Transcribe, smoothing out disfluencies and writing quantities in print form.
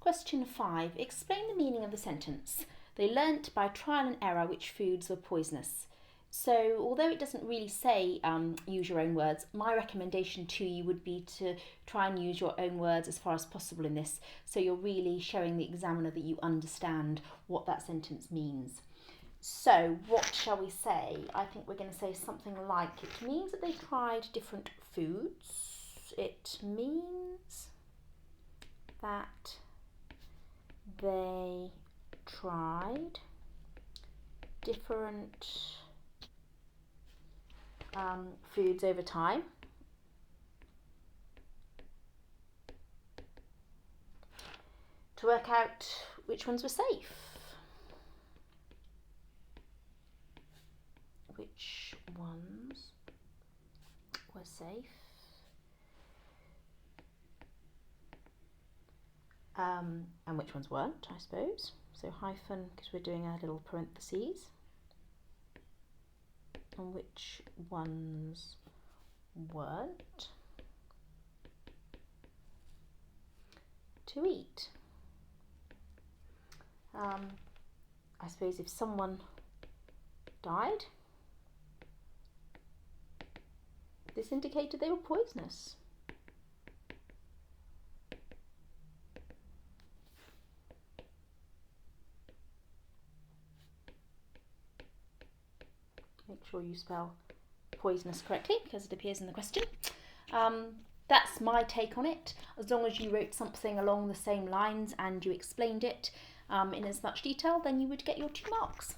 Question 5. Explain the meaning of the sentence. They learnt by trial and error which foods were poisonous. So although it doesn't really say use your own words, my recommendation to you would be to try and use your own words as far as possible in this, so you're really showing the examiner that you understand what that sentence means. So what shall we say? I think we're going to say something like, it means that they tried different foods. It means that they tried different foods over time. To work out which ones were safe. Which ones were safe. And which ones weren't, I suppose. So hyphen, because we're doing our little parentheses. And which ones weren't to eat. I suppose if someone died, this indicated they were poisonous. Make sure you spell poisonous correctly because it appears in the question. That's my take on it. As long as you wrote something along the same lines and you explained it in as much detail, then you would get your 2 marks.